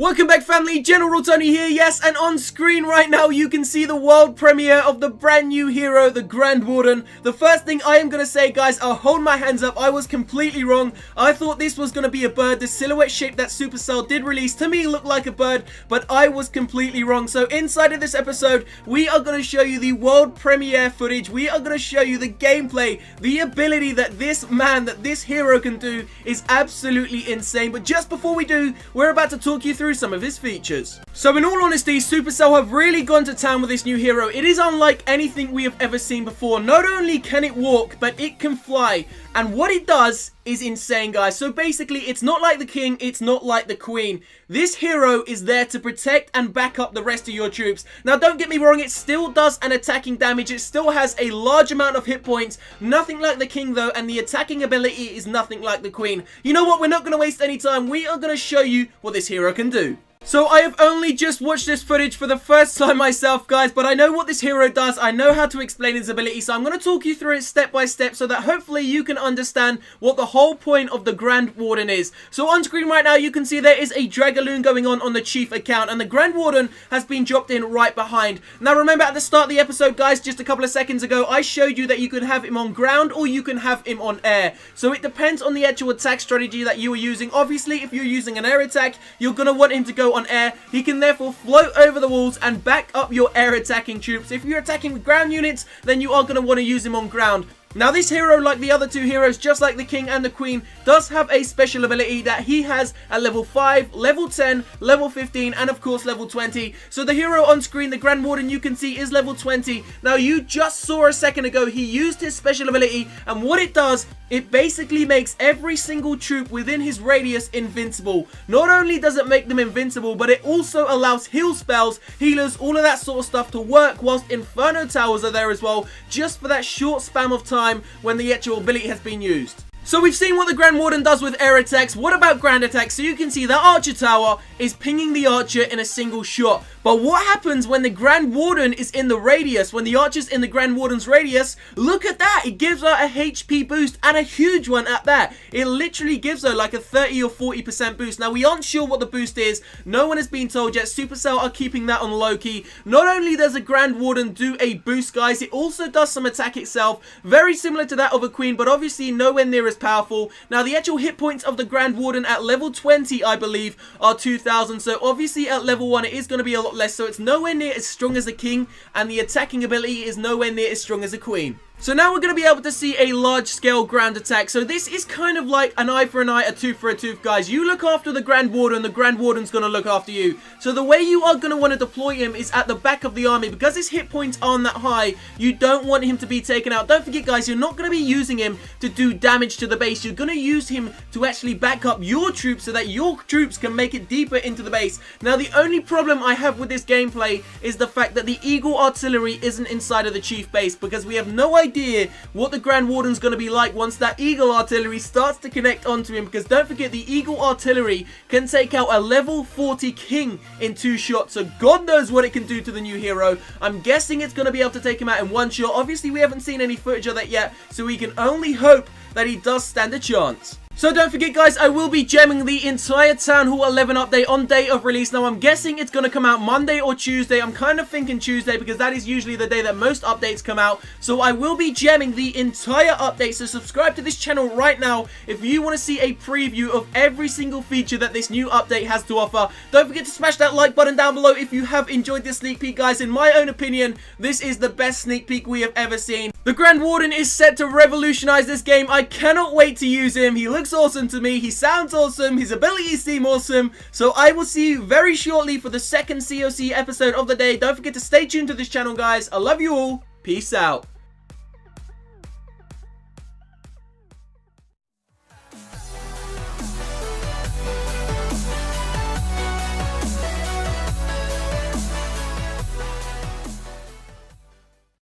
Welcome back, family. General Tony here, yes, and on screen right now you can see the world premiere of the brand new hero, the Grand Warden. The first thing I am going to say, guys, I'll hold my hands up, I was completely wrong. I thought this was going to be a bird. The silhouette shape that Supercell did release to me looked like a bird, but I was completely wrong. So inside of this episode, we are going to show you the world premiere footage. We are going to show you the gameplay, the ability that this man, that this hero can do is absolutely insane. But just before we do, we're about to talk you through some of his features. So in all honesty, Supercell have really gone to town with this new hero. It is unlike anything we have ever seen before. Not only can it walk, but it can fly. And what it does is insane, guys. So basically, it's not like the king, it's not like the queen. This hero is there to protect and back up the rest of your troops. Now, don't get me wrong, it still does an attacking damage. It still has a large amount of hit points. Nothing like the king, though, and the attacking ability is nothing like the queen. You know what? We're not going to waste any time. We are going to show you what this hero can do. So I have only just watched this footage for the first time myself, guys, but I know what this hero does. I know how to explain his ability, so I'm going to talk you through it step by step so that hopefully you can understand what the whole point of the Grand Warden is. So on screen right now, you can see there is a Dragaloon going on the chief account, and the Grand Warden has been dropped in right behind. Now remember, at the start of the episode, guys, just a couple of seconds ago, I showed you that you could have him on ground or you can have him on air. So it depends on the actual attack strategy that you are using. Obviously, if you're using an air attack, you're going to want him to go on air. He can therefore float over the walls and back up your air attacking troops. If you're attacking with ground units, then you are going to want to use him on ground. Now this hero, like the other two heroes, just like the king and the queen, does have a special ability that he has at level 5, level 10, level 15, and of course level 20. So the hero on screen, the Grand Warden, you can see is level 20. Now you just saw a second ago, he used his special ability, and what it does, it basically makes every single troop within his radius invincible. Not only does it make them invincible, but it also allows heal spells, healers, all of that sort of stuff to work whilst Inferno Towers are there as well, just for that short span of time when the actual ability has been used. So we've seen what the Grand Warden does with air attacks. What about ground attacks? So you can see that Archer Tower is pinging the Archer in a single shot. But what happens when the Grand Warden is in the radius? When the Archer's in the Grand Warden's radius, look at that. It gives her a HP boost, and a huge one at that. It literally gives her like a 30 or 40% boost. Now we aren't sure what the boost is. No one has been told yet. Supercell are keeping that on low key. Not only does the Grand Warden do a boost, guys, it also does some attack itself. Very similar to that of a queen, but obviously nowhere near as powerful. Now the actual hit points of the Grand Warden at level 20, I believe, are 2,000. So obviously at level 1 it is going to be a lot less. So it's nowhere near as strong as a king, and the attacking ability is nowhere near as strong as a queen. So now we're going to be able to see a large-scale ground attack. So this is kind of like an eye for an eye, a tooth for a tooth, guys. You look after the Grand Warden, the Grand Warden's going to look after you. So the way you are going to want to deploy him is at the back of the army. Because his hit points aren't that high, you don't want him to be taken out. Don't forget, guys, you're not going to be using him to do damage to the base. You're going to use him to actually back up your troops so that your troops can make it deeper into the base. Now, the only problem I have with this gameplay is the fact that the Eagle Artillery isn't inside of the chief base, because we have no idea what the Grand Warden's going to be like once that Eagle Artillery starts to connect onto him. Because don't forget, the Eagle Artillery can take out a level 40 king in 2 shots. So God knows what it can do to the new hero. I'm guessing it's going to be able to take him out in 1 shot. Obviously, we haven't seen any footage of that yet, so we can only hope that he does stand a chance. So don't forget, guys, I will be gemming the entire Town Hall 11 update on day of release. Now, I'm guessing it's going to come out Monday or Tuesday. I'm kind of thinking Tuesday because that is usually the day that most updates come out. So I will be gemming the entire update. So subscribe to this channel right now if you want to see a preview of every single feature that this new update has to offer. Don't forget to smash that like button down below if you have enjoyed this sneak peek, guys. In my own opinion, this is the best sneak peek we have ever seen. The Grand Warden is set to revolutionize this game. I cannot wait to use him. He looks awesome to me. He sounds awesome. His abilities seem awesome. So I will see you very shortly for the second COC episode of the day. Don't forget to stay tuned to this channel, guys. I love you all. Peace out.